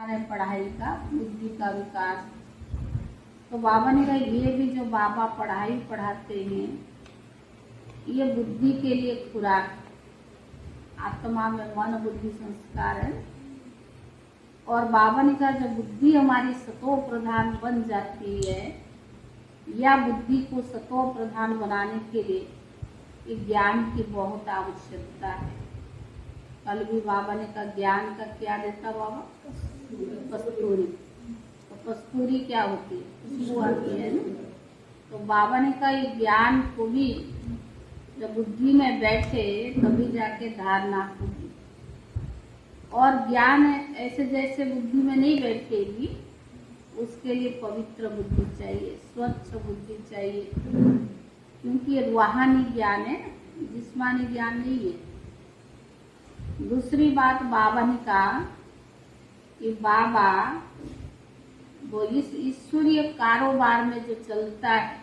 है पढ़ाई का, बुद्धि का विकास। तो बाबा ने कहा ये भी जो बाबा पढ़ाई पढ़ाते हैं ये बुद्धि के लिए खुराक, आत्मा में मन बुद्धि संस्कार है। और बाबा ने कहा जब बुद्धि हमारी सतो प्रधान बन जाती है या बुद्धि को सतो प्रधान बनाने के लिए ज्ञान की बहुत आवश्यकता है। कल भी बाबा ने कहा ज्ञान का क्या देता बाबा? कस्तूरी। तो कस्तूरी क्या होती है? खुशबू आती है ना। तो बाबा ने कहा ये ज्ञान को भी जब बुद्धि में बैठे तभी जाके धारणा होगी। और ज्ञान ऐसे जैसे बुद्धि में नहीं बैठेगी, उसके लिए पवित्र बुद्धि चाहिए, स्वच्छ बुद्धि चाहिए, क्योंकि ये रूहानी ज्ञान है, जिस्मानी ज्ञान नहीं है। दूसरी बात बाबा ने कहा कि बाबा वो इस ईश्वरीय कारोबार में जो चलता है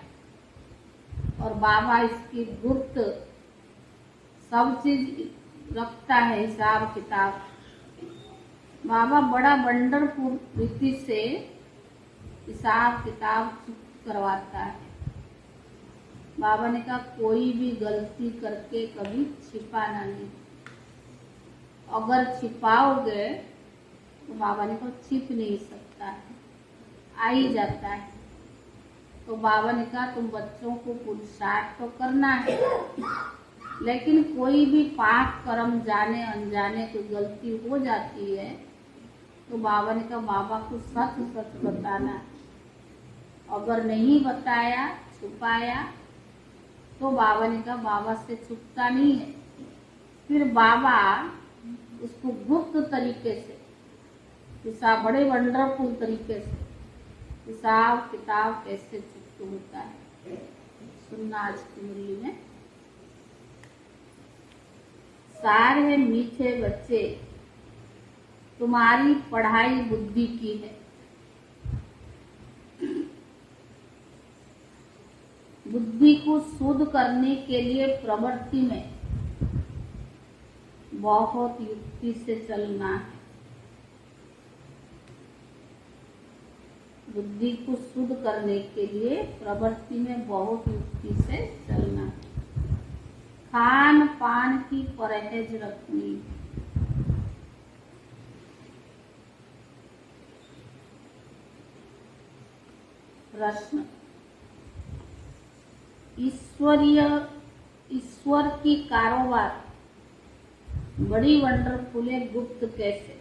और बाबा इसकी गुप्त सब चीज रखता है, हिसाब किताब। बाबा बड़ा वंडरफुल रीति से हिसाब किताब करवाता है। बाबा ने कहा कोई भी गलती करके कभी छिपाना नहीं। अगर छिपाओगे तो बाबा ने कहा छिप नहीं सकता है, आ ही जाता है। तो बाबा ने कहा तुम बच्चों को पुरुषार्थ तो करना है, लेकिन कोई भी पाप कर्म जाने अनजाने कोई गलती हो जाती है तो बाबा ने कहा बाबा को सच सच बताना है। अगर नहीं बताया, छुपाया, तो बाबा ने कहा बाबा से छुपता नहीं है। फिर बाबा उसको गुप्त तरीके से हिसाब, बड़े वंडरफुल तरीके से हिसाब किताब कैसे चुप्त होता है, सुनना आज की मुरली में। सार है मीठे बच्चे, तुम्हारी पढ़ाई बुद्धि की है। बुद्धि को शुद्ध करने के लिए प्रवृत्ति में बहुत युक्ति से चलना है। बुद्धि को शुद्ध करने के लिए प्रवृत्ति में बहुत युक्ति से चलना है। खान पान की परहेज रखनी। प्रश्न, ईश्वर की कारोबार बड़ी वंडरफुल है, गुप्त कैसे?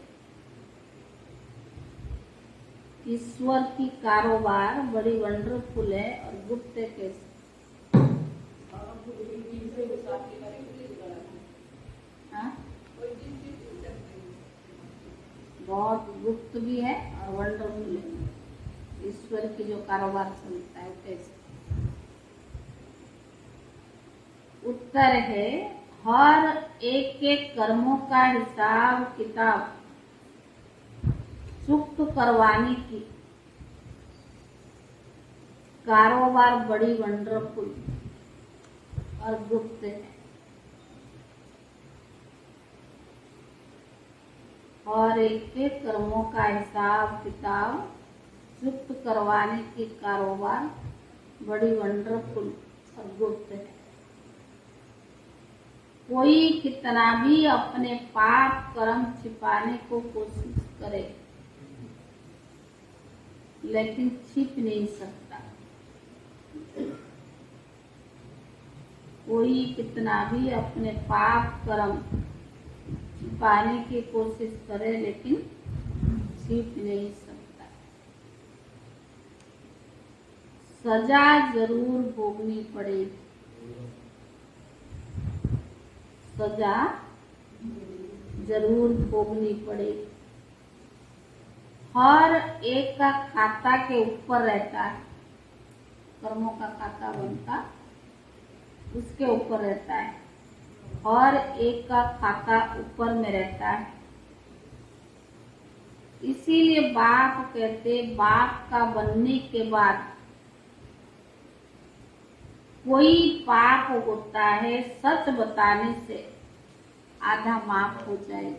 ईश्वर की कारोबार बड़ी वंडरफुल है और गुप्त कैसे? हाँ? बहुत गुप्त भी है और वंडरफुल है। ईश्वर की जो कारोबार चलता है कैसे? उत्तर है हर एक के कर्मों का हिसाब किताब चुप्त करवाने की कारोबार बड़ी वंडरफुल और गुप्त है। और एक के कर्मों का हिसाब किताब चुप्त करवाने की कारोबार बड़ी वंडरफुल और गुप्त है। कोई कितना भी अपने पाप कर्म छिपाने को कोशिश करे लेकिन छिप नहीं सकता। कोई कितना भी अपने पाप कर्म छिपाने की कोशिश करे लेकिन छिप नहीं सकता। सजा जरूर भोगनी पड़ेगी। सजा जरूर भोगनी पड़ेगी। हर एक का खाता के ऊपर रहता है, कर्मों का खाता बनता उसके ऊपर रहता है। हर एक का खाता ऊपर में रहता है। इसीलिए बाप कहते बाप का बनने के बाद कोई पाप होता है सच बताने से आधा माफ हो जाए।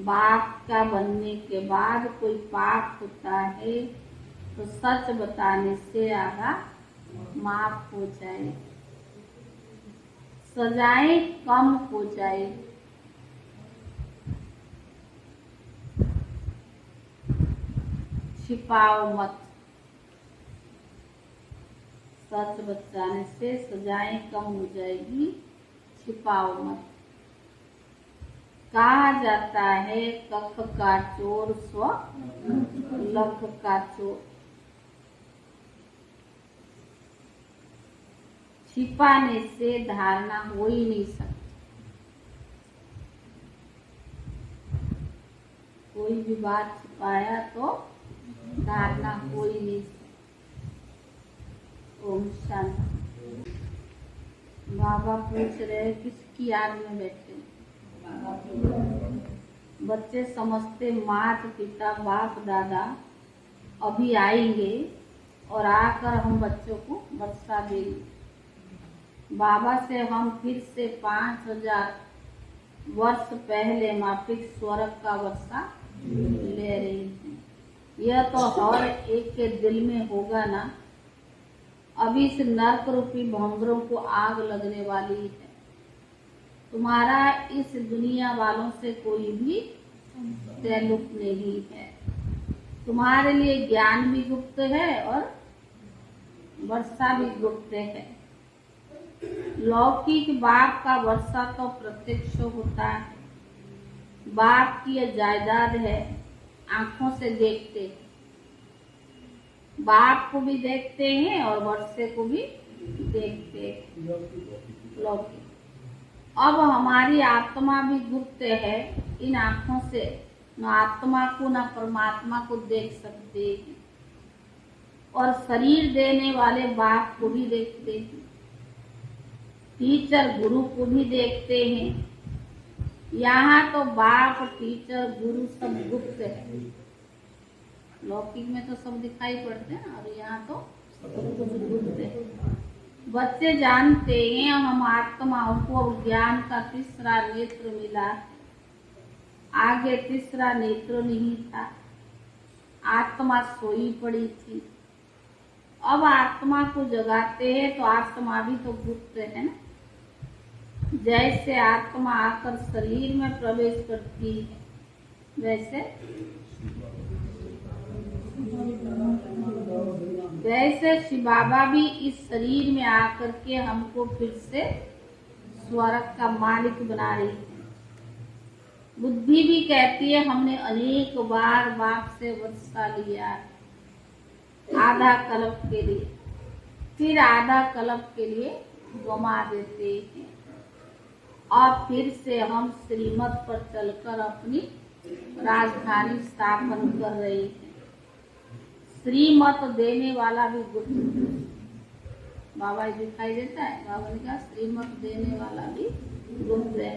बाप का बनने के बाद कोई पाप होता है तो सच बताने से आगा माफ हो जाए, सजाएं कम हो जाए। छिपाओ मत, सच बताने से सजाएं कम हो जाएगी, छिपाओ मत। कहा जाता है कख का चोर स्व लख का चोर। छिपाने से धारणा हो ही नहीं सकती। कोई भी बात छिपाया तो धारणा हो ही नहीं सकती। ओम शांति। बाबा पूछ रहे किसकी याद में बैठे? बच्चे समझते माता पिता बाप दादा अभी आएंगे और आकर हम बच्चों को वर्षा देंगे। बाबा से हम फिर से 5000 वर्ष पहले माफिक स्वर्ग का वर्षा ले रहे हैं। यह तो हर एक के दिल में होगा ना। अभी इस नर्क रूपी भंवरों को आग लगने वाली है। तुम्हारा इस दुनिया वालों से कोई भी ताल्लुक नहीं है। तुम्हारे लिए ज्ञान भी गुप्त है और वर्षा भी गुप्त है। लौकिक बाप का वर्षा तो प्रत्यक्ष होता है। बाप की यह जायदाद है, आंखों से देखते हैं। बाप को भी देखते हैं और वर्षे को भी देखते हैं, लौकिक। अब हमारी आत्मा भी गुप्त है। इन आंखों से न आत्मा को न परमात्मा को देख सकते हैं और शरीर देने वाले बाप को भी देखते हैं, टीचर गुरु को भी देखते हैं। यहाँ तो बाप टीचर गुरु सब गुप्त है। लौकिक में तो सब दिखाई पड़ते हैं और यहाँ तो सब कुछ गुप्त है। बच्चे जानते हैं हम आत्माओं को ज्ञान का तीसरा नेत्र मिला, आगे तीसरा नेत्र नहीं था। आत्मा सोई पड़ी थी। अब आत्मा को जगाते हैं तो आत्मा भी तो गुप्त है ना। जैसे आत्मा आकर शरीर में प्रवेश करती है वैसे शिव बाबा भी इस शरीर में आकर के हमको फिर से स्वर्ग का मालिक बना रही है। बुद्धि भी कहती है हमने अनेक बार बाप से वर्षा लिया, आधा कल्प के लिए, फिर आधा कल्प के लिए गमा देते हैं और फिर से हम श्रीमत पर चलकर अपनी राजधानी स्थापन कर रहे हैं। श्रीमत देने वाला भी गुप्त। बाबा दिखाई देता है। बाबा ने कहा श्रीमत देने वाला भी गुप्त है।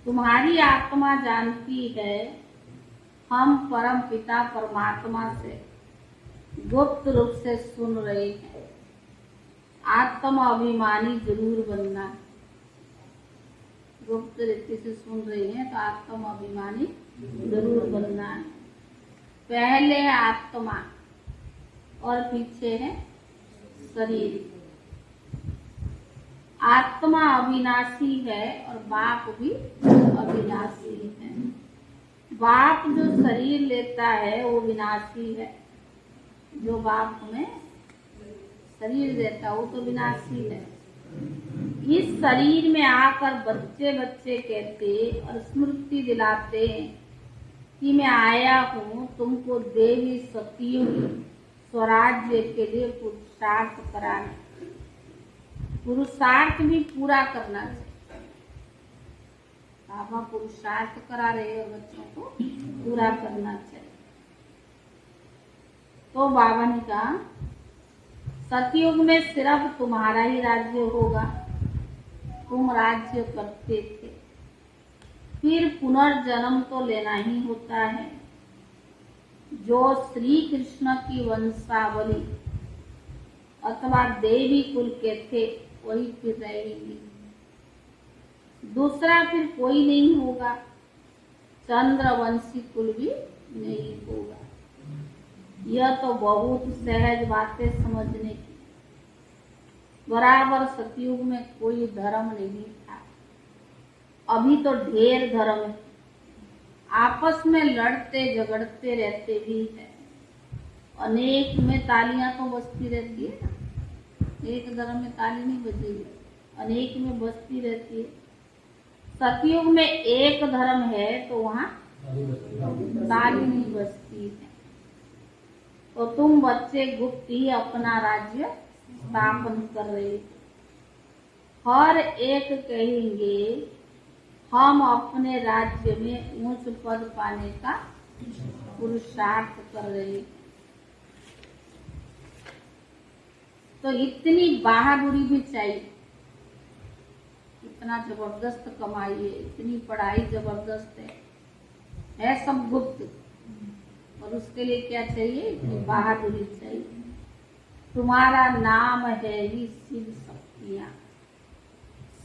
तुम्हारी आत्मा जानती है हम परम पिता परमात्मा से गुप्त रूप से सुन रहे हैं। आत्मा अभिमानी जरूर बनना। गुप्त रीति से सुन रहे हैं तो आत्मा अभिमानी जरूर बनना है। पहले है आत्मा और पीछे है शरीर। आत्मा अविनाशी है और बाप भी अविनाशी है। बाप जो शरीर लेता है वो विनाशी है। जो बाप हमें शरीर देता है वो तो विनाशी है। इस शरीर में आकर बच्चे बच्चे कहते और स्मृति दिलाते हैं कि मैं आया हूँ तुमको देवी सतियुगी स्वराज्य के लिए पुरुषार्थ कराने। पुरुषार्थ भी पूरा करना चाहिए। बाबा पुरुषार्थ करा रहे और बच्चों को पूरा करना चाहिए। तो बाबा ने कहा सतयुग में सिर्फ तुम्हारा ही राज्य होगा। तुम राज्य करते थे, फिर पुनर्जन्म तो लेना ही होता है। जो श्री कृष्ण की वंशावली अथवा देवी कुल के थे वही फिर रहेंगे। दूसरा फिर कोई नहीं होगा। चंद्रवंशी कुल भी नहीं होगा। यह तो बहुत सहज बातें समझने की। बराबर सतयुग में कोई धर्म नहीं था, अभी तो ढेर धर्म है, आपस में लड़ते झगड़ते रहते भी है। अनेक में तालियां तो बजती रहती है ना, एक धर्म में ताली नहीं बजेगी, अनेक में बजती रहती है। सतयुग में एक धर्म है तो वहाँ ताली नहीं बजती है। तो तुम बच्चे गुप्त ही अपना राज्य स्थापन कर रहे हो। हर एक कहेंगे हम अपने राज्य में ऊंच पद पाने का पुरुषार्थ कर रहे हैं। तो इतनी बहादुरी भी चाहिए, इतना जबरदस्त कमाई है, इतनी पढ़ाई जबरदस्त है सब गुप्त, और उसके लिए क्या चाहिए? इतनी बहादुरी चाहिए। तुम्हारा नाम है ही शिव शक्तियां।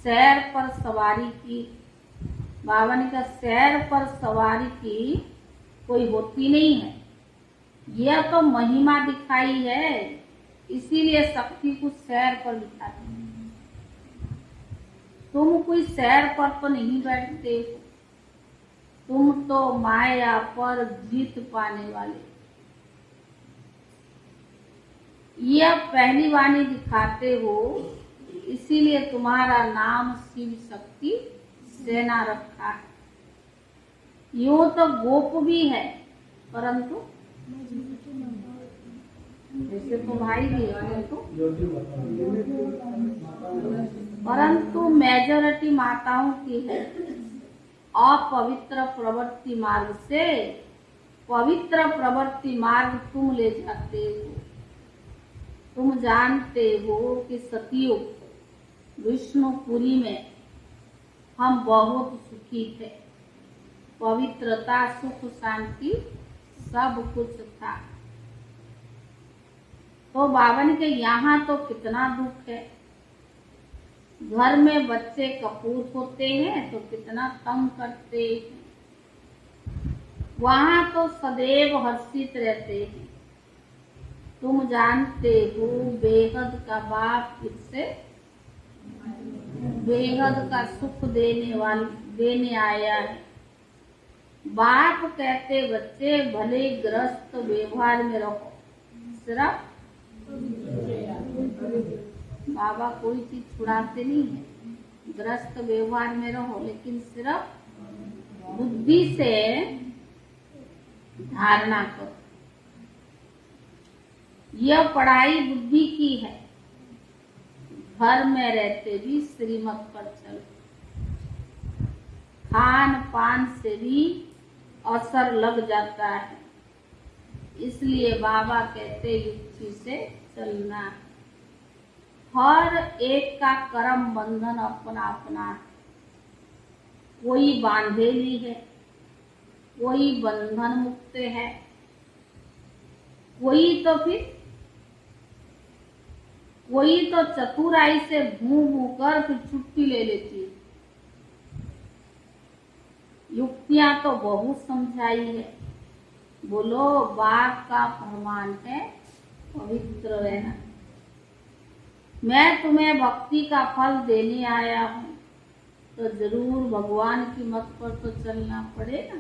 सैर पर सवारी की, बाबा ने कहा सैर पर सवारी की कोई होती नहीं है, यह तो महिमा दिखाई है, इसीलिए शक्ति को सैर पर दिखाते हैं। तुम कोई सैर पर तो नहीं बैठते हो, तुम तो माया पर जीत पाने वाले। यह पहली वाणी दिखाते हो, इसीलिए तुम्हारा नाम शिव शक्ति सेना रखा है। यूं तो गोप भी है, परंतु जैसे तो भाई भी है, परंतु मेजोरिटी माताओं की है। अपवित्र प्रवृत्ति मार्ग से पवित्र प्रवृत्ति मार्ग तुम ले जाते हो। तुम जानते हो कि सतयुग विष्णुपुरी में हम बहुत सुखी थे, पवित्रता सुख शांति सब कुछ था। तो बाबा ने कहा यहाँ तो कितना दुख है, घर में बच्चे कपूत होते हैं तो कितना तंग करते हैं, वहाँ तो सदैव हर्षित रहते हैं। तुम जानते हो बेहद का बाप किससे बेहद का सुख देने आया है। बाप कहते बच्चे भले ग्रस्त व्यवहार में रहो, सिर्फ बाबा कोई चीज छुड़ाते नहीं है, ग्रस्त व्यवहार में रहो, लेकिन सिर्फ बुद्धि से धारणा करो। यह पढ़ाई बुद्धि की है, घर में रहते भी श्रीमत पर चलो, खान पान से भी असर लग जाता है, इसलिए बाबा कहते युक्ति से चलना। हर एक का कर्म बंधन अपना अपना है, कोई बांधेली है, कोई बंधन मुक्त है, कोई तो चतुराई से भू कर फिर छुट्टी ले लेती है। युक्तियां तो बहुत समझाई है, बोलो बाप का फरमान है पवित्र रहना। मैं तुम्हें भक्ति का फल देने आया हूँ, तो जरूर भगवान की मत पर तो चलना पड़ेगा,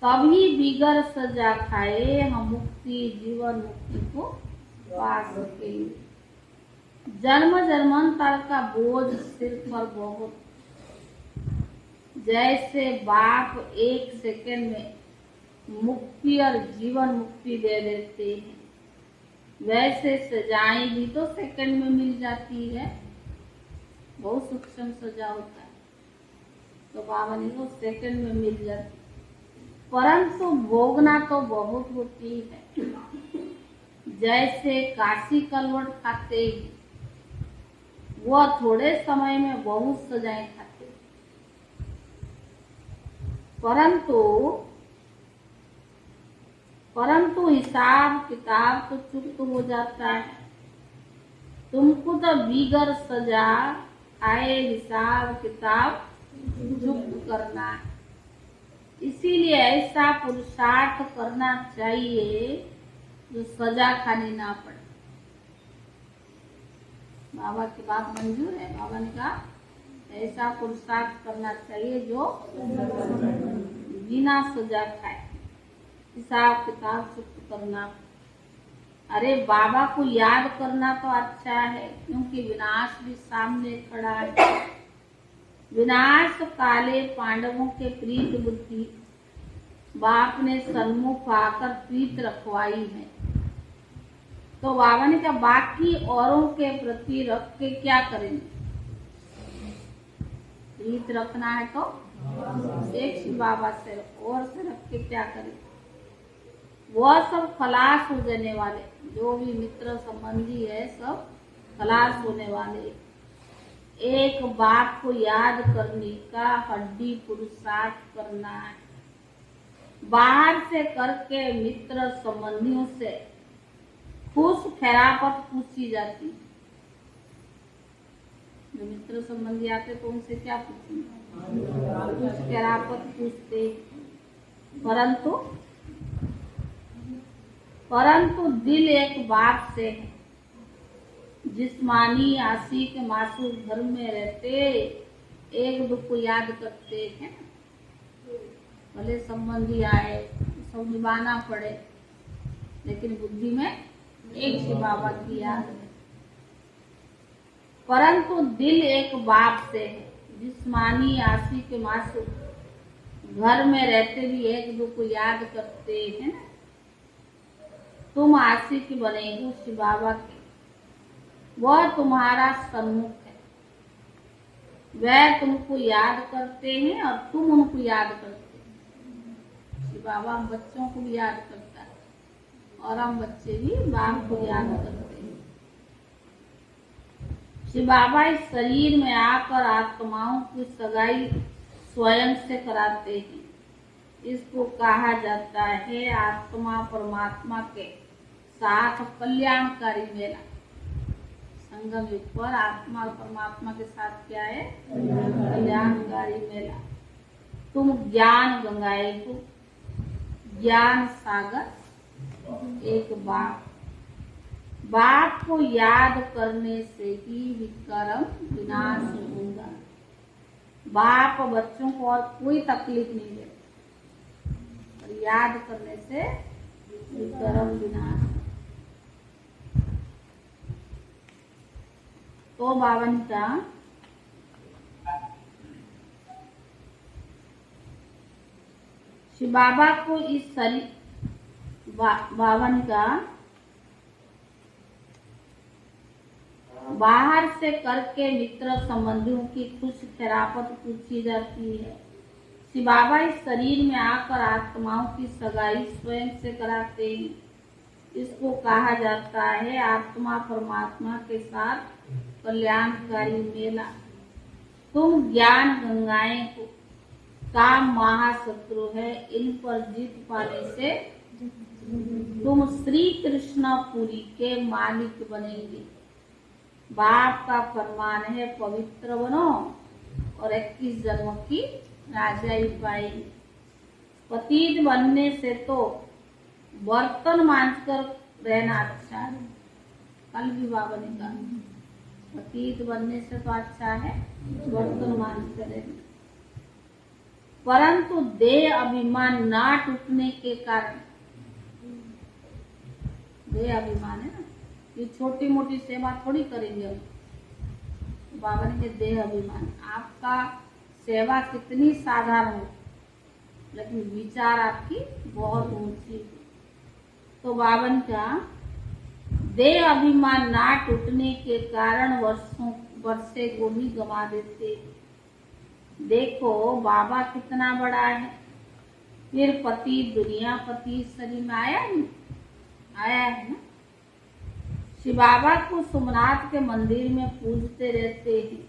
तभी बिगर सजा खाए हम मुक्ति जीवन मुक्ति को पा सकेंगे। जन्म जन्मांतर का बोझ सिर पर बहुत, जैसे बाप एक सेकंड में मुक्ति और जीवन मुक्ति दे देते हैं, वैसे सजाएं भी तो सेकंड में मिल जाती है, बहुत सूक्ष्म सजा होता है, तो बाबा ने वो सेकंड में मिल जाती, परंतु भोगना तो बहुत होती है। जैसे काशी कलवट खाते ही वह थोड़े समय में बहुत सजाएं खाते, परंतु हिसाब किताब तो चुप हो जाता है। तुमको तो बिगर सजा आए हिसाब किताब चुप करना है। इसीलिए ऐसा पुरुषार्थ करना चाहिए जो सजा खानी ना पड़े। बाबा की बात मंजूर है। बाबा ने कहा ऐसा पुरुषार्थ करना चाहिए जो बिना सजा खाए। हिसाब किताब चुप करना। अरे बाबा को याद करना तो अच्छा है, क्योंकि विनाश भी सामने खड़ा है। विनाश काले पांडवों के प्रीत बुद्धि बाप ने सन्मुख आकर प्रीत रखवाई है। तो बाबा ने कहा बाकी औरों के प्रति रख के क्या करेंगे? प्रीत रखना है तो एक शिव बाबा से और से रख के क्या करेंगे? वह सब खलास हो जाने वाले, जो भी मित्र संबंधी है सब खलास होने वाले। एक बाप को याद करने का हड्डी पुरुषार्थ करना है। बाहर से करके मित्र संबंधियों से खुश खैरापत पूछी जाती। जो मित्र संबंधी आते तो उनसे क्या पूछेंगे? खुश खैरापत पूछते। परंतु दिल एक बाप से है। जिस्मानी आशिक मासूम घर में रहते एक दुख को याद करते हैं। भले संबंधी आए सब निभाना पड़े, लेकिन बुद्धि में एक शिव बाबा की याद है। परंतु दिल एक बाप से है। जिस्मानी आशिक मासूम घर में रहते भी एक दुख को याद करते हैं। तुम आशिक बनेगो शिव बाबा के, वह तुम्हारा सन्मुख है। वह तुमको याद करते हैं और तुम उनको याद करते हैं। शिव बाबा हम बच्चों को भी याद करता है और हम बच्चे भी बाप को याद करते हैं। शिव बाबा इस शरीर में आकर आत्माओं की सगाई स्वयं से कराते हैं। इसको कहा जाता है आत्मा परमात्मा के साथ कल्याणकारी मेला। संगम युग पर आत्मा और परमात्मा के साथ क्या है? कल्याणकारी मेला। तुम ज्ञान गंगाए को, ज्ञान सागर एक बाप। बाप को याद करने से ही विक्रम विनाश होगा। बाप बच्चों को और कोई तकलीफ नहीं देता, पर याद करने से विक्रम विनाश। तो बावन का शिव बाबा को इस शरीर बावन का बाहर से करके मित्र संबंधियों की खुश खैरापत पूछी जाती है। शिव बाबा इस शरीर में आकर आत्माओं की सगाई स्वयं से कराते हैं। इसको कहा जाता है आत्मा परमात्मा के साथ कल्याणकारी मेला। तुम ज्ञान गंगाएं को, काम महाशत्रु है, इन पर जीत पाने से तुम श्री कृष्णपुरी के मालिक बनेंगे। बाप का फरमान है पवित्र बनो और 21 जन्मों की राजाई पाएंगे। पतित बनने से तो बर्तन मांजकर रहना अच्छा है। कल भी बाबा ने कहा पतित बनने से तो अच्छा है बर्तन मांजकर रहना। परंतु देह अभिमान ना टूटने के कारण, देह अभिमान है ना, ये छोटी मोटी सेवा थोड़ी करेंगे हम। बाबा ने कहा देह अभिमान, आपका सेवा कितनी साधारण हो लेकिन विचार आपकी बहुत ऊंची। तो बावन का देह अभिमान ना टूटने के कारण वर्षे को भी गवा देते। देखो बाबा कितना बड़ा है, फिर पति दुनिया पति शरीर में आया है ना। शिव बाबा को सोमनाथ के मंदिर में पूजते रहते हैं।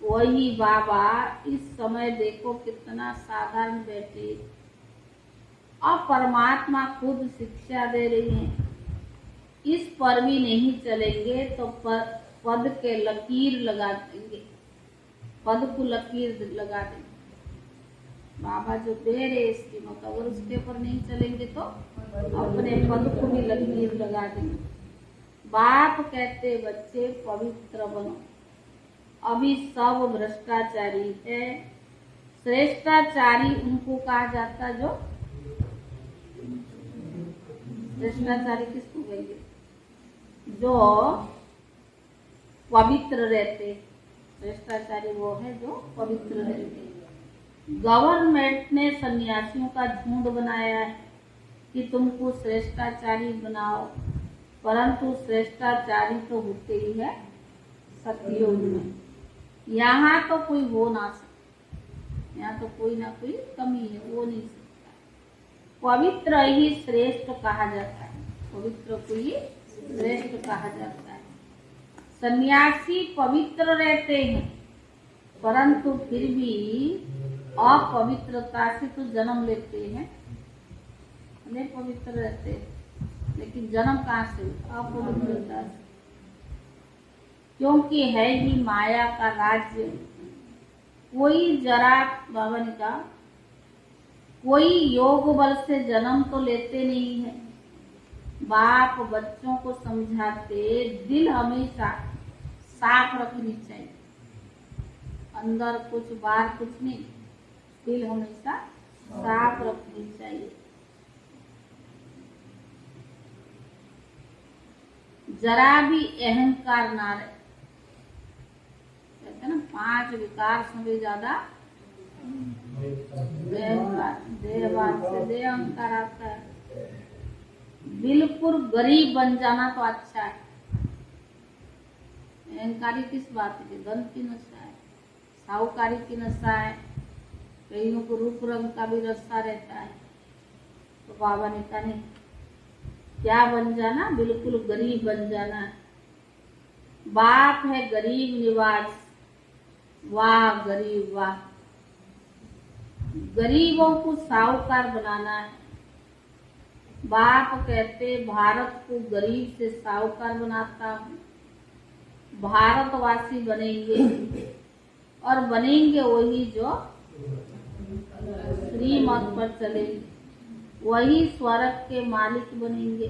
वही बाबा इस समय देखो कितना साधारण बैठे और परमात्मा खुद शिक्षा दे रही हैं। इस पर भी नहीं चलेंगे तो पद के लकीर लगा देंगे, पद को लकीर लगा देंगे। बाबा जो दे रहे स्कीम, तो अगर उसके ऊपर नहीं चलेंगे तो अपने पद को भी लकीर लगा देंगे। बाप कहते बच्चे पवित्र बनो, अभी सब भ्रष्टाचारी है। श्रेष्ठाचारी उनको कहा जाता जो भ्रष्टाचारी किसको कहेंगे? जो पवित्र रहते। भ्रष्टाचारी वो है जो पवित्र रहते। गवर्नमेंट ने सन्यासियों का झुंड बनाया है कि तुमको श्रेष्ठाचारी बनाओ, परंतु श्रेष्ठाचारी तो होते ही है सतयुग में। यहाँ तो कोई हो ना सकता, यहाँ तो कोई ना कोई कमी है, वो नहीं सकता। पवित्र ही श्रेष्ठ कहा जाता है, पवित्र को ही श्रेष्ठ कहा जाता है। सन्यासी पवित्र रहते हैं, परंतु फिर भी अपवित्रता से तो जन्म लेते हैं। नहीं पवित्र रहते, लेकिन जन्म कहाँ से? अपवित्रता से। क्योंकि है ही माया का राज्य। कोई जरा बाबा ने कहा, कोई योग बल से जन्म तो लेते नहीं है। बाप बच्चों को समझाते, दिल हमेशा साफ रखनी चाहिए, अंदर कुछ बाहर कुछ नहीं, दिल हमेशा साफ रखनी चाहिए। जरा भी अहंकार ना रहे। कहते ना 5 विकार से ज्यादा देहभान से देह अहंकार आता है। बिल्कुल गरीब बन जाना तो अच्छा है। अहंकारी किस बात की? धन की नशा है, साहूकारी की नशा है, कईयों को रूप रंग का भी नशा रहता है। तो बाबा ने कहा नहीं, क्या बन जाना? बिल्कुल गरीब बन जाना है। बाप है गरीब निवाज, वाह गरीब वाह। गरीबों को साहूकार बनाना है। बाप कहते भारत को गरीब से साहूकार बनाता हूँ। भारतवासी बनेंगे, और बनेंगे वही जो श्रीमत पर चलेंगे, वही स्वर्ग के मालिक बनेंगे।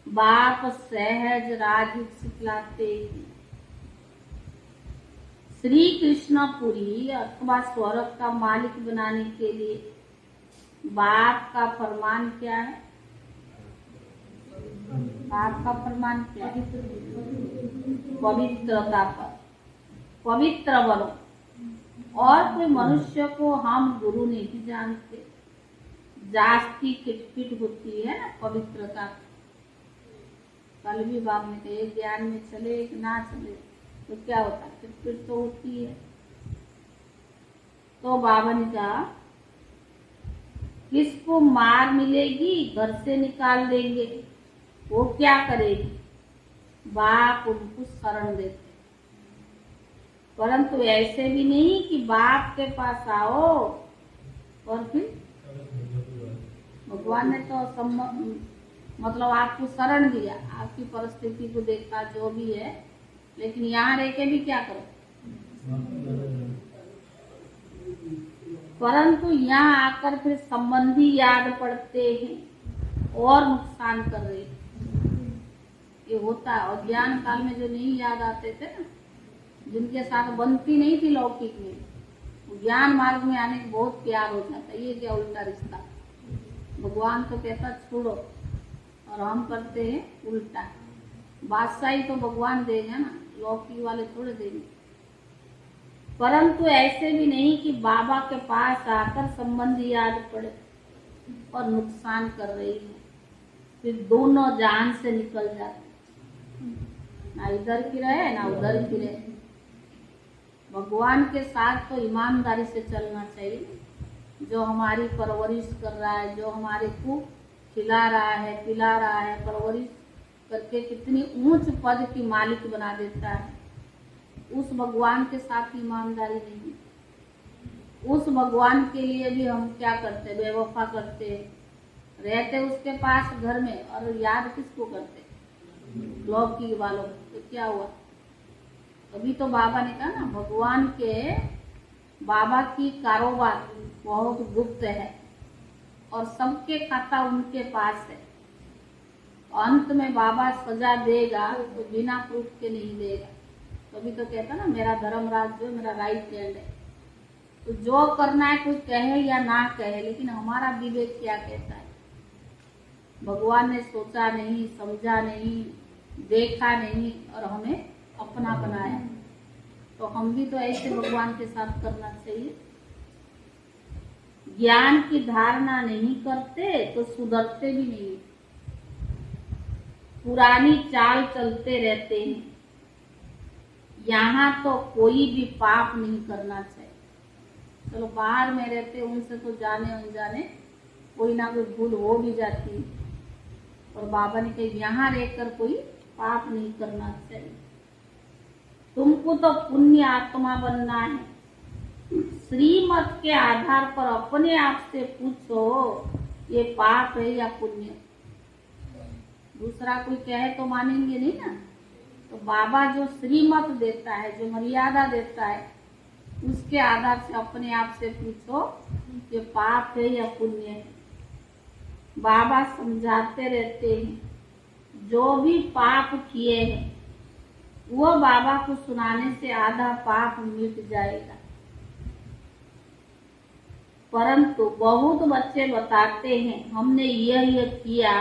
बाप सहज राज सिखलाते हैं। श्री कृष्णपुरी अथवा स्वर्ग का मालिक बनाने के लिए बाप का फरमान क्या है? बाप का फरमान क्या है? पवित्रता पर, पवित्र बनो। और कोई मनुष्य को हम गुरु नहीं जानते, जास्ती किटपिट होती है ना पवित्रता। कल भी बाप ने कहा ज्ञान में चले कि ना चले तो क्या होता है? किटपिट तो होती है। तो बाबा ने कहा किसको मार मिलेगी घर से निकाल देंगे, वो क्या करेगी? बाप उनको शरण देते, परंतु ऐसे भी नहीं कि बाप के पास आओ और फिर भगवान ने तो मतलब आपको शरण दिया, आपकी परिस्थिति को देखा जो भी है, लेकिन यहाँ रह के भी क्या करो? परंतु यहाँ आकर फिर संबंधी याद पड़ते हैं और नुकसान कर रहे हैं। ये होता है। और ज्ञान काल में जो नहीं याद आते थे ना, जिनके साथ बनती नहीं थी लौकिक में, ज्ञान मार्ग में आने के बहुत प्यार हो जाता है। ये क्या उल्टा रिश्ता? भगवान तो कहता छोड़ो, और हम करते हैं उल्टा। बादशाही तो भगवान देगा ना, लौकिक वाले थोड़े देंगे। परंतु ऐसे भी नहीं कि बाबा के पास आकर संबंधी याद पड़े और नुकसान कर रही है, फिर दोनों जान से निकल जाते, ना इधर की रहे ना उधर की रहे। भगवान के साथ तो ईमानदारी से चलना चाहिए। जो हमारी परवरिश कर रहा है, जो हमारे को खिला रहा है, पिला रहा है, परवरिश करके कितनी ऊंच पद की मालिक बना देता है, उस भगवान के साथ ईमानदारी नहीं। उस भगवान के लिए भी हम क्या करते? बेवफा करते, रहते उसके पास घर में, और याद किसको करते? लौकिक वालों। तो क्या हुआ? अभी तो बाबा ने कहा ना, भगवान के बाबा की कारोबार बहुत गुप्त है और सबके खाता उनके पास है। अंत में बाबा सजा देगा तो बिना प्रूफ के नहीं देगा। तभी तो कहता ना मेरा धर्मराज जो मेरा राइट हैंड है। तो जो करना है कोई कहे या ना कहे, लेकिन हमारा विवेक क्या कहता है? भगवान ने सोचा नहीं, समझा नहीं, देखा नहीं और हमें अपना बनाया। तो हम भी तो ऐसे भगवान के साथ करना चाहिए। ज्ञान की धारणा नहीं करते तो सुधरते भी नहीं, पुरानी चाल चलते रहते हैं। यहाँ तो कोई भी पाप नहीं करना चाहिए। चलो बाहर में रहते उनसे तो जाने अनजाने कोई ना कोई भूल हो भी जाती है, और बाबा ने कहा यहाँ रहकर कोई पाप नहीं करना चाहिए। तुमको तो पुण्य आत्मा बनना है। श्रीमत के आधार पर अपने आप से पूछो ये पाप है या पुण्य। दूसरा कोई कहे तो मानेंगे नहीं ना। तो बाबा जो श्रीमत देता है, जो मर्यादा देता है, उसके आधार से अपने आप से पूछो ये पाप है या पुण्य है। बाबा समझाते रहते हैं जो भी पाप किए हैं वो बाबा को सुनाने से आधा पाप मिट जाएगा। परंतु बहुत बच्चे बताते हैं हमने यह किया,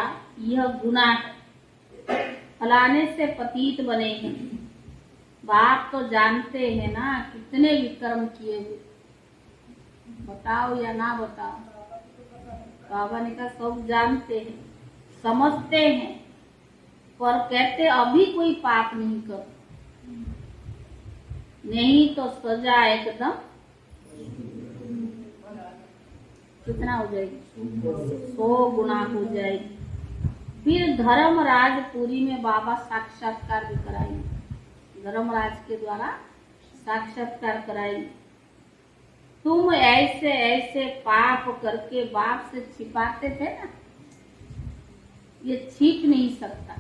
यह गुनाह है, फलाने से पतित बने हैं। बाप तो जानते हैं ना कितने विक्रम किए हुए, बताओ या ना बताओ। बाबा ने कहा सब जानते हैं, समझते हैं, पर कहते अभी कोई पाप नहीं कर, नहीं तो सजा एकदम कितना हो जाएगी, 100 गुना हो जाएगी। फिर धर्मराजपुरी में बाबा साक्षात्कार भी कराएंगे, धर्मराज के द्वारा साक्षात्कार कराएंगे। तुम ऐसे ऐसे पाप करके बाप से छिपाते थे ना, ये छिप नहीं सकता।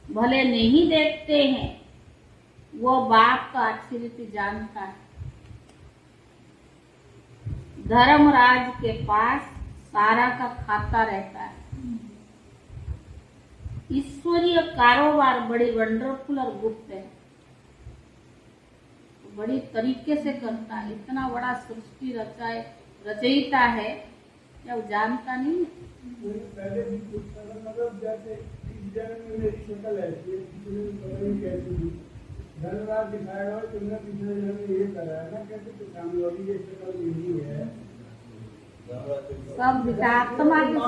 भले नहीं देखते हैं, वो बाप का अच्छी रीति जानता है। धर्मराज के पास सारा का खाता रहता है। ईश्वरीय कारोबार बड़ी वंडरफुल और गुप्त है, बड़ी तरीके से करता है। इतना बड़ा सृष्टि रचयिता है क्या वो जानता नहीं? धन्यवाद दिखाएगा तुमने पिछले जन्म में ये कराया ना, कहते तो कामयोगी की शक्ल यही है। सब आत्मा की जो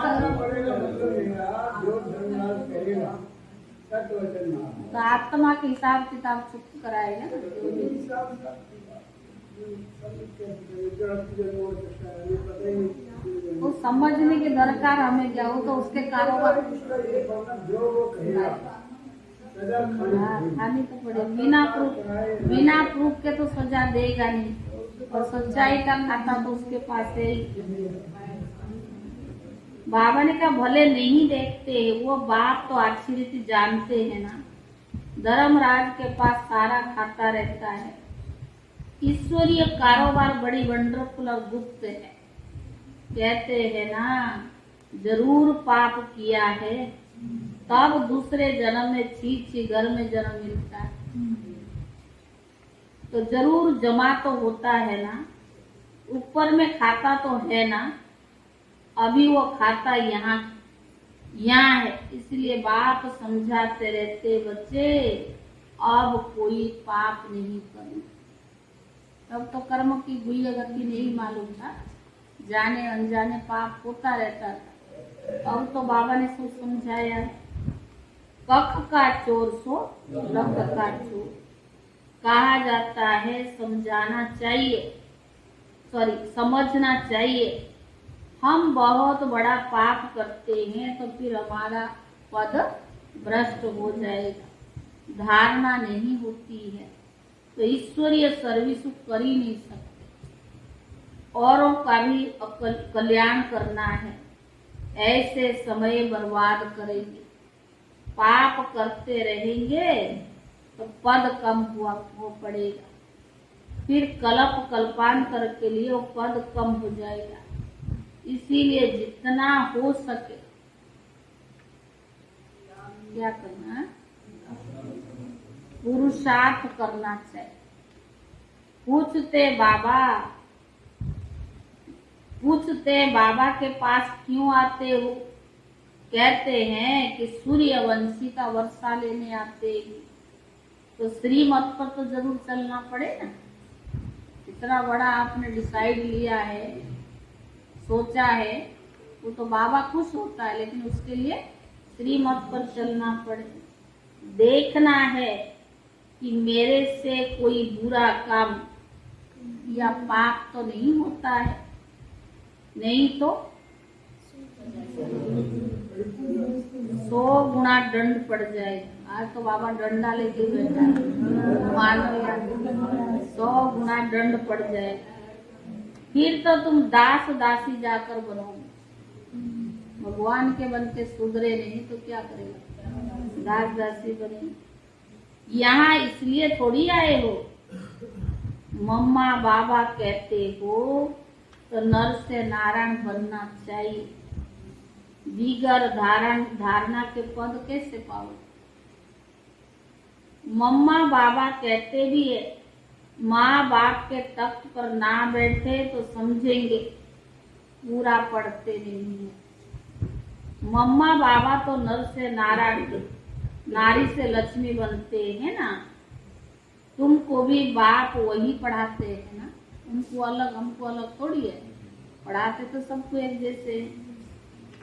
धन्यवाद कहेगा सत्य वचन तो आत्मा के हिसाब किताब चुप कराएगा ना। वो समझने की दरकार हमें क्या, हो तो उसके कारोबार खानी तो पड़े। बिना प्रूफ के तो सजा देगा नहीं, और सच्चाई का खाता तो उसके पास है ही। बाबा ने कहा भले नहीं देखते, वो बाप तो अच्छी रीति जानते हैं ना। धर्मराज के पास सारा खाता रहता है। ईश्वरीय कारोबार बड़ी वंडरफुल और गुप्त है। कहते हैं ना जरूर पाप किया है तब दूसरे जन्म में छी घर में जन्म मिलता है। तो जरूर जमा तो होता है ना, ऊपर में खाता तो है ना। अभी वो खाता यहाँ है, इसलिए बाप समझाते रहते बच्चे अब कोई पाप नहीं करना। तब तो कर्म की गुह्य गति नहीं मालूम था, जाने अनजाने पाप होता रहता था। अब तो बाबा ने सब समझाया। कख का चोर सो लख का चोर कहा जाता है, समझाना चाहिए, समझना चाहिए। हम बहुत बड़ा पाप करते हैं तो फिर हमारा पद भ्रष्ट हो जाएगा, धारणा नहीं होती है तो ईश्वरीय सर्विस कर ही नहीं सकते। औरों का भी कल्याण करना है, ऐसे समय बर्बाद करेंगे, पाप करते रहेंगे तो पद कम हो पड़ेगा। फिर कल्पांतर के लिए वो पद कम हो जाएगा। इसीलिए जितना हो सके क्या करना है, पुरुषार्थ करना चाहिए। पूछते बाबा के पास क्यों आते हो? कहते हैं कि सूर्यवंशी का वर्षा लेने आते हैं। तो श्रीमत पर तो जरूर चलना पड़ेगा। इतना बड़ा आपने डिसाइड लिया है, सोचा है, वो तो बाबा खुश होता है, लेकिन उसके लिए श्रीमत पर चलना पड़े। देखना है कि मेरे से कोई बुरा काम या पाप तो नहीं होता है, नहीं तो 100 गुना दंड पड़ जाएगा। आज तो बाबा डंडा लेके बैठा है, मानो यार 100 गुना दंड पड़ जाएगा। फिर तो तुम दास दासी जाकर बनोगे। भगवान के बन के सुधरे नहीं तो क्या करेगा, दास दासी बने। यहाँ इसलिए थोड़ी आए हो, मम्मा बाबा कहते हो तो नर से नारायण बनना चाहिए। बिगर धारणा के पद कैसे पाओ? मम्मा बाबा कहते भी है, माँ बाप के तख्त पर ना बैठे तो समझेंगे पूरा पढ़ते नहीं है। मम्मा बाबा तो नर से नारायण के, नारी से लक्ष्मी बनते हैं ना। तुमको भी बाप वही पढ़ाते हैं ना, उनको अलग हमको अलग थोड़ी है, पढ़ाते तो सबको एक जैसे।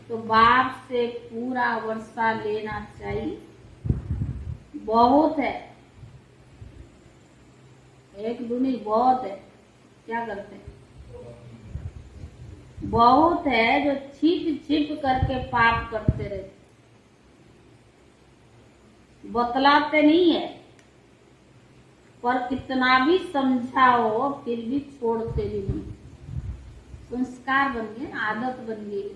तो बाप से पूरा वर्षा लेना चाहिए, बहुत है, एक दूनी बहुत है। क्या करते हैं, बहुत है जो छिप छिप करके पाप करते रहते, बतलाते नहीं है, पर कितना भी समझाओ फिर भी छोड़ते भी नहीं। संस्कार बन गए, आदत बन गई।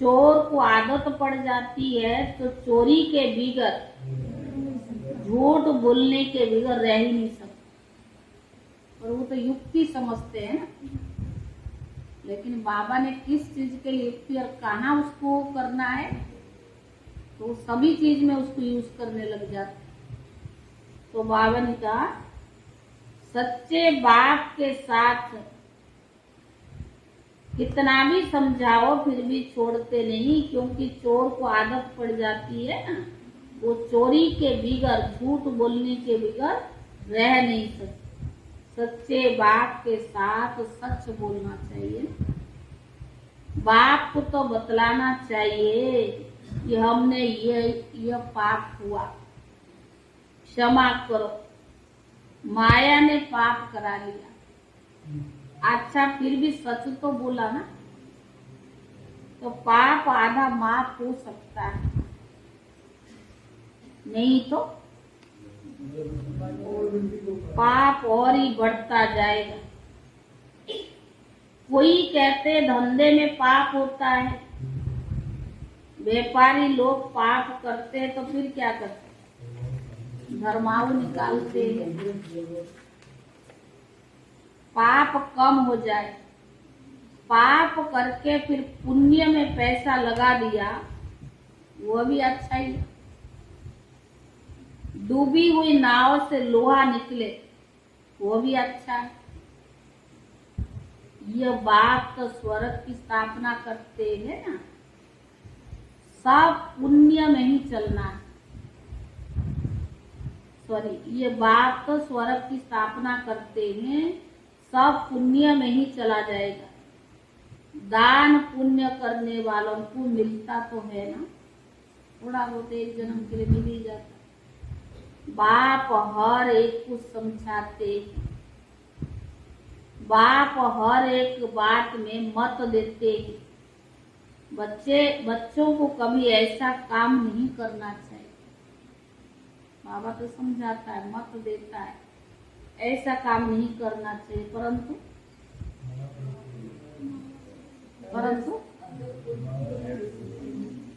चोर को आदत पड़ जाती है तो चोरी के बिगर, झूठ बोलने के बिगर रह ही नहीं सकता। और वो तो युक्ति समझते हैं ना, लेकिन बाबा ने किस चीज के लिए युक्ति और कहाँ उसको करना है, तो सभी चीज में उसको यूज करने लग जाते। तो बाबा ने कहा सच्चे बाप के साथ कितना भी समझाओ फिर भी छोड़ते नहीं, क्योंकि चोर को आदत पड़ जाती है ना, वो चोरी के बिगर, झूठ बोलने के बिगर रह नहीं सकते। सच्चे बाप के साथ सच बोलना चाहिए। बाप को तो बतलाना चाहिए कि हमने ये पाप हुआ, क्षमा करो। माया ने पाप करा लिया, अच्छा फिर भी सच तो बोला ना, तो पाप आधा माफ हो सकता है, नहीं तो पाप और ही बढ़ता जाएगा। कोई कहते धंधे में पाप होता है, व्यापारी लोग पाप करते तो फिर क्या करते, धर्माऊ निकालते हैं। पाप कम हो जाए, पाप करके फिर पुण्य में पैसा लगा दिया, वो भी अच्छा ही। डूबी हुई नाव से लोहा निकले, वो भी अच्छा है। ये बाप तो स्वर्ग की स्थापना करते हैं ना, सब पुण्य में ही चलना है। ये बाप तो स्वर्ग की स्थापना करते हैं, सब पुण्य में ही चला जाएगा। दान पुण्य करने वालों को मिलता तो है ना, थोड़ा बहुत एक जन्म के लिए मिल ही जाता। बाप हर एक को समझाते, बाप हर एक बात में मत देते। बच्चों को कभी ऐसा काम नहीं करना चाहिए। बाबा तो समझाता है, मत देता है, ऐसा काम नहीं करना चाहिए। परंतु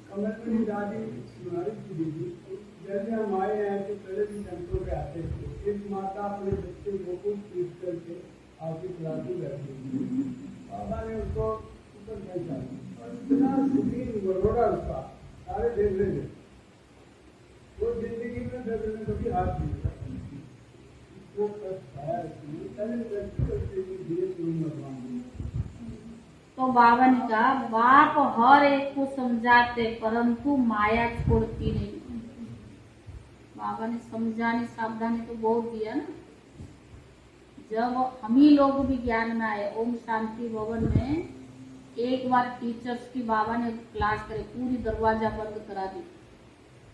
कमल दादी जैसे हमारे यहाँ तो पहले भी संतों पे आते थे, एक माता अपने बच्चे को कुछ पीट करके आपकी क्लासी बैठी थी। बाबा ने उसको ऊपर फेंका और इतना सुखी बरोड़ा उसका सारे देख रहे थे। वो जिंदगी में दर्द में कभी हाथ नहीं लगा। वो कष्ट आया इसमें, पहले व्यक्ति करते हुए धीरे धीरे भगवान तो बाबा ने कहा बाप हर एक को समझाते परंतु माया छोड़ती नहीं। बाबा ने समझाने सावधानी तो बहुत दिया ना। जब हम ही लोग भी ज्ञान में आए ओम शांति भवन में, एक बार टीचर्स की बाबा ने क्लास करे, पूरी दरवाजा बंद करा दी।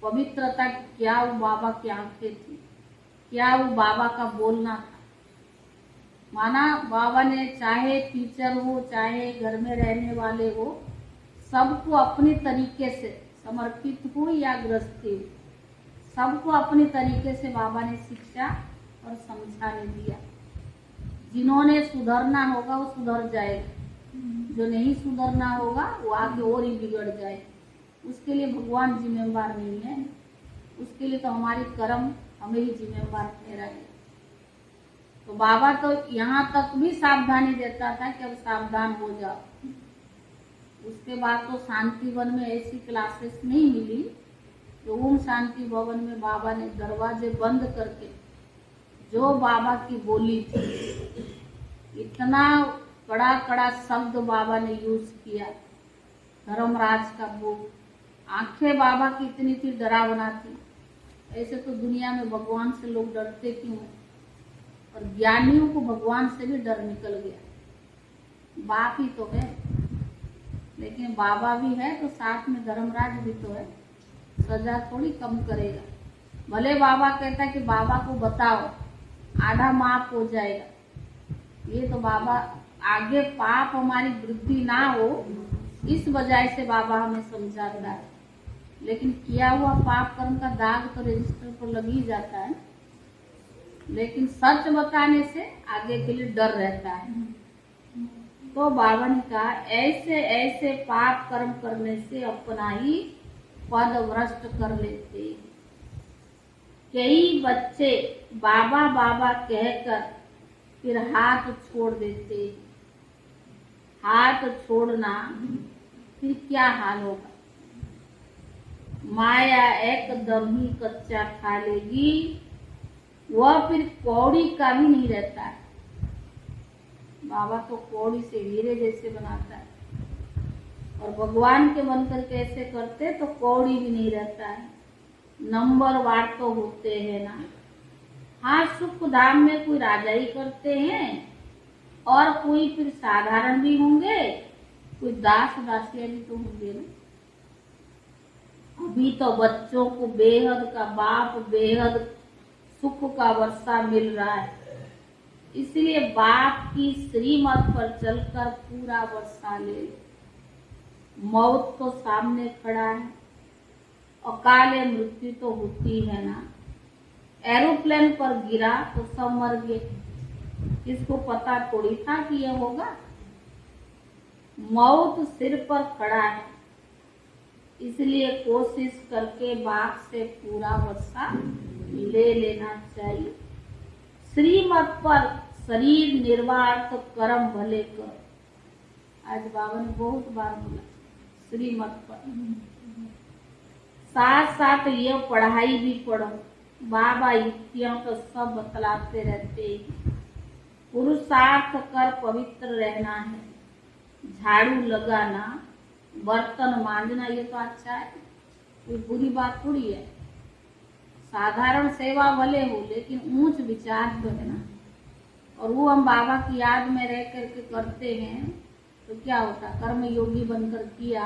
पवित्रता क्या वो बाबा की आंखें थी, क्या वो बाबा का बोलना था। माना बाबा ने चाहे टीचर हो चाहे घर में रहने वाले हो, सबको अपनी तरीके से समर्पित हो या गृहस्थी हो, सबको अपने तरीके से बाबा ने शिक्षा और समझाने दिया। जिन्होंने सुधरना होगा वो सुधर जाएगा, जो नहीं सुधरना होगा वो आगे और ही बिगड़ जाए। उसके लिए भगवान जिम्मेवार नहीं है, उसके लिए तो हमारी कर्म हमें ही जिम्मेवार ठहराए। तो बाबा तो यहाँ तक भी सावधानी देता था कि अब सावधान हो जाओ। उसके बाद तो शांति वन में ऐसी क्लासेस नहीं मिली। तो ओम शांति भवन में बाबा ने दरवाजे बंद करके जो बाबा की बोली थी, इतना कड़ा कड़ा शब्द बाबा ने यूज किया। धर्मराज का बोल, आंखें बाबा की इतनी थी डरावना थी। ऐसे तो दुनिया में भगवान से लोग डरते क्यों हैं, और ज्ञानियों को भगवान से भी डर निकल गया। बाप ही तो है, लेकिन बाबा भी है तो साथ में धर्मराज भी तो है, सजा थोड़ी कम करेगा। भले बाबा कहता है कि बाबा को बताओ आधा माफ हो जाएगा, ये तो बाबा आगे पाप हमारी वृद्धि ना हो इस वजह से बाबा हमें समझाता है। लेकिन किया हुआ पाप कर्म का दाग तो रजिस्टर पर लग ही जाता है, लेकिन सच बताने से आगे के लिए डर रहता है। तो बाबा ने कहा ऐसे ऐसे पाप कर्म करने से अपना ही पद भ्रष्ट कर लेते। कई बच्चे बाबा बाबा कहकर फिर हाथ छोड़ देते। हाथ छोड़ना फिर क्या हाल होगा। माया एकदम ही कच्चा खा लेगी, वह फिर कौड़ी का भी नहीं रहता है। बाबा तो कौड़ी से हीरे जैसे बनाता है, और भगवान के बनकर कैसे करते तो कौड़ी भी नहीं रहता है। नंबर वार तो होते हैं ना। हाँ, सुख धाम में कोई राजा ही करते हैं और कोई फिर साधारण भी होंगे, कोई दास दासियां भी तो होंगे ना। अभी तो बच्चों को बेहद का बाप बेहद सुख का वर्षा मिल रहा है, इसलिए बाप की श्रीमत पर चलकर पूरा वर्षा ले। मौत तो सामने खड़ा है, अकाले मृत्यु तो होती है ना। एरोप्लेन पर गिरा तो सब मर गए, किसको पता थोड़ी था कि यह होगा। मौत सिर पर खड़ा है, इसलिए कोशिश करके बाप से पूरा वर्षा ले लेना चाहिए। श्रीमत पर शरीर निर्वाह तो कर्म भले कर। आज बाबा ने बहुत बार बोला श्रीमत पर। साथ साथ ये पढ़ाई भी पढ़ो। बाबा युक्तियां तो सब बतलाते रहते हैं। पुरुषार्थ कर पवित्र रहना है, झाड़ू लगाना, बर्तन मांजना, ये तो अच्छा है, कोई बुरी बात थोड़ी है। साधारण सेवा भले हो लेकिन ऊंच विचार तो है ना। और वो हम बाबा की याद में रह करके करते हैं तो क्या होता, कर्म योगी बनकर किया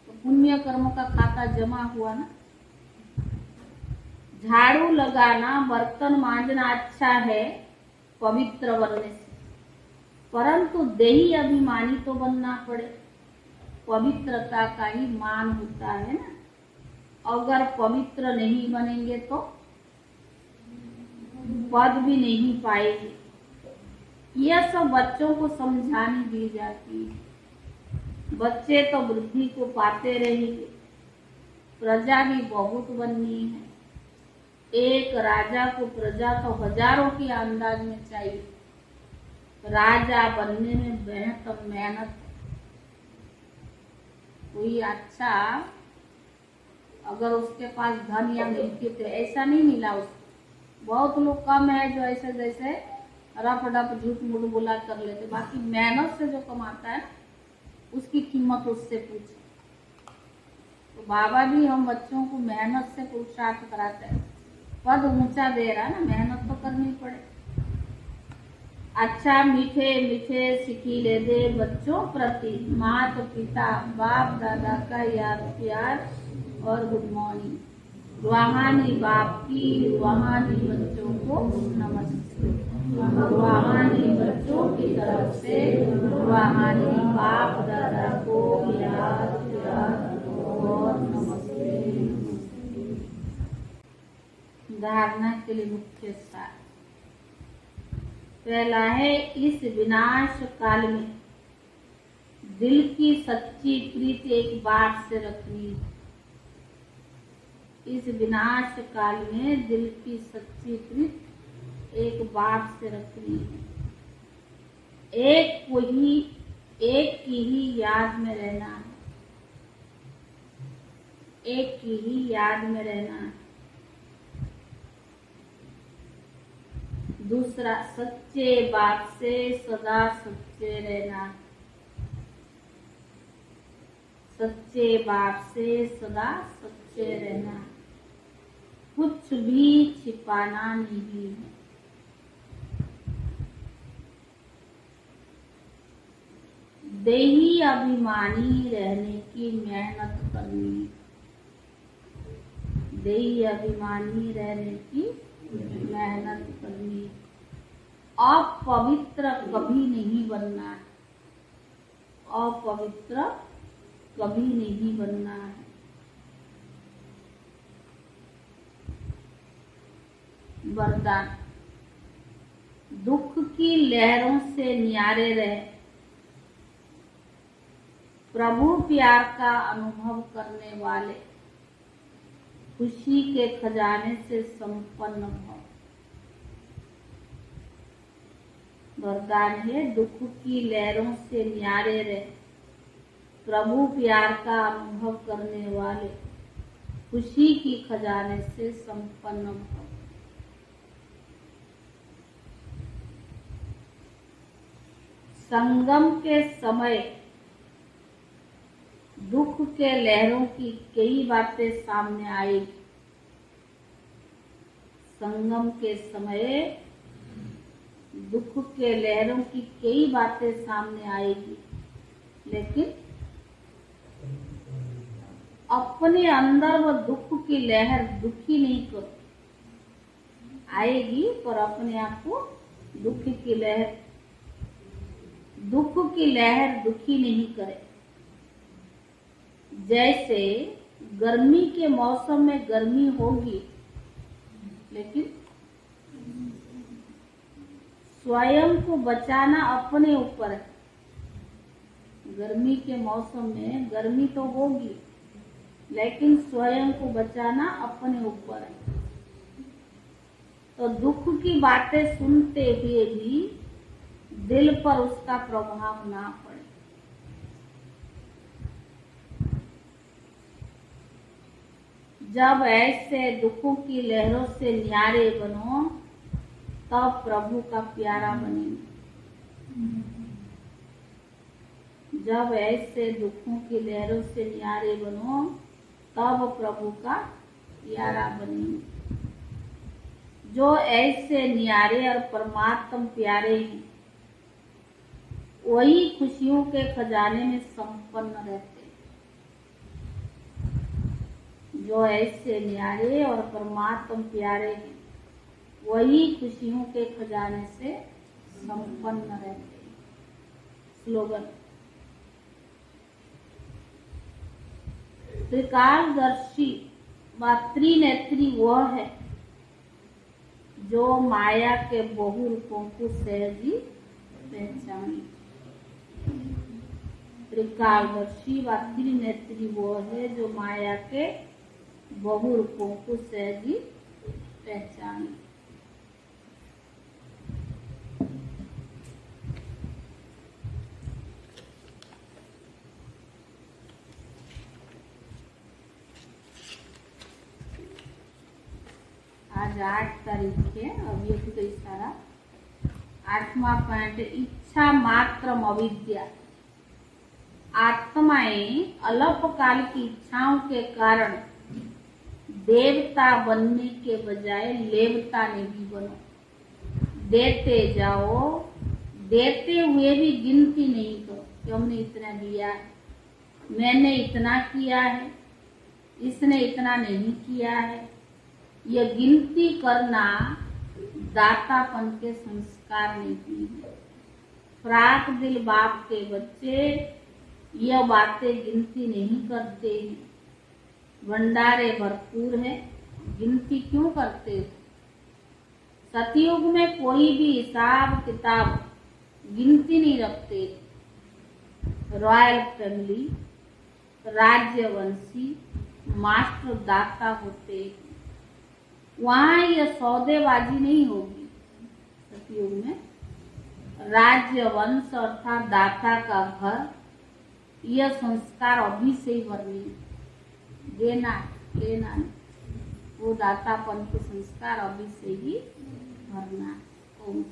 तो पुण्य कर्म का खाता जमा हुआ ना। झाड़ू लगाना, बर्तन मांजना अच्छा है पवित्र बनने से, परंतु देही अभिमानी तो बनना पड़े। पवित्रता का ही मान होता है ना। अगर पवित्र नहीं बनेंगे तो पद भी नहीं पाएंगे। यह सब बच्चों को समझानी दी जाती है। बच्चे तो वृद्धि को पाते रहेंगे। प्रजा भी बहुत बननी है, एक राजा को प्रजा तो हजारों के अंदाज में चाहिए। राजा बनने में बेहद मेहनत। कोई अच्छा अगर उसके पास धन या मिलती तो ऐसा नहीं मिला उसको। बहुत लोग कम है जो ऐसे जैसे रफ डफ झूठ मूठ बोला कर लेते। बाकी मेहनत से जो कमाता है उसकी कीमत उससे पूछे। तो बाबा भी हम बच्चों को मेहनत से पुरुषार्थ कराते हैं। पद ऊंचा दे रहा है ना, मेहनत तो करनी पड़े। अच्छा मीठे मीठे सिकीले दे बच्चों प्रति माता पिता बाप दादा का याद प्यार और गुड मॉर्निंग। रूहानी बाप की रूहानी बच्चों को नमस्ते। रूहानी बच्चों की तरफ से रूहानी बाप दादा को याद प्यार और नमस्ते। धारणा के लिए मुख्य सार पहला है, इस विनाश काल में दिल की सच्ची प्रीति एक बार से रखनी। इस विनाश काल में दिल की सच्ची प्रीति एक बार से रखनी है। एक की ही याद में रहना है। एक की ही याद में रहना है। दूसरा, सच्चे बाप से सदा सच्चे रहना। सच्चे बाप से सदा सच्चे रहना। कुछ भी छिपाना नहीं है। देही अभिमानी रहने की मेहनत करनी। देही अभिमानी रहने की मेहनत करनी। अपवित्र कभी नहीं बनना है। अपवित्र कभी नहीं बनना है। वरदान, दुख की लहरों से न्यारे रहे। प्रभु प्यार का अनुभव करने वाले खुशी के खजाने से संपन्न हो। वरदान है, दुख की लहरों से न्यारे रहे। प्रभु प्यार का अनुभव करने वाले खुशी की खजाने से संपन्न हो। संगम के समय दुख के लहरों की कई बातें सामने आएगी। संगम के समय दुख के लहरों की कई बातें सामने आएगी, लेकिन अपने अंदर वो दुख की लहर दुखी नहीं करो। आएगी पर अपने आप को दुख की लहर दुखी नहीं करे। जैसे गर्मी के मौसम में गर्मी होगी, लेकिन स्वयं को बचाना अपने ऊपर है। गर्मी के मौसम में गर्मी तो होगी, लेकिन स्वयं को बचाना अपने ऊपर है। तो दुख की बातें सुनते हुए भी दिल पर उसका प्रभाव ना पड़े। जब ऐसे दुखों की लहरों से न्यारे बनो, तब प्रभु का प्यारा बनेंगे। जब ऐसे दुखों की लहरों से न्यारे बनो, तब प्रभु का प्यारा बनेंगे। जो ऐसे न्यारे और परमात्म प्यारे हैं, वही खुशियों के खजाने में संपन्न रहते। जो ऐसे न्यारे और परमात्म प्यारे हैं, वही खुशियों के खजाने से संपन्न रहते हैं। स्लोगन, त्रिकालदर्शी व त्रिनेत्री वह है जो माया के बहु रूपों को सहजी पहचाने। त्रिकालदर्शी व त्रिनेत्री वह है जो माया के बहु रूपों को सहजी पहचान। आज 8 तारीख है। अभी तो सारा 8वां पॉइंट, इच्छा मात्र अविद्या। आत्माएं अल्पकाल की इच्छाओं के कारण देवता बनने के बजाय लेवता नहीं बनो। देते जाओ, देते हुए भी गिनती नहीं करो कि हमने इतना दिया है, मैंने इतना किया है, इसने इतना नहीं किया है। यह गिनती करना दातापन के संस्कार नहीं है। फ्राक दिल बाप के बच्चे यह बातें गिनती नहीं करते हैं। भंडारे भरपूर है, गिनती क्यों करते हो? सतयुग में कोई भी हिसाब किताब गिनती नहीं रखते। रॉयल फैमिली, राज्यवंशी, मास्टर दाता होते, वहां यह सौदेबाजी नहीं होगी। सतयुग में राज्यवंश अर्थात दाता का घर, यह संस्कार अभी से ही भरनी, देना लेना नहीं, वो दातापन के संस्कार अभी से ही भरना। ओम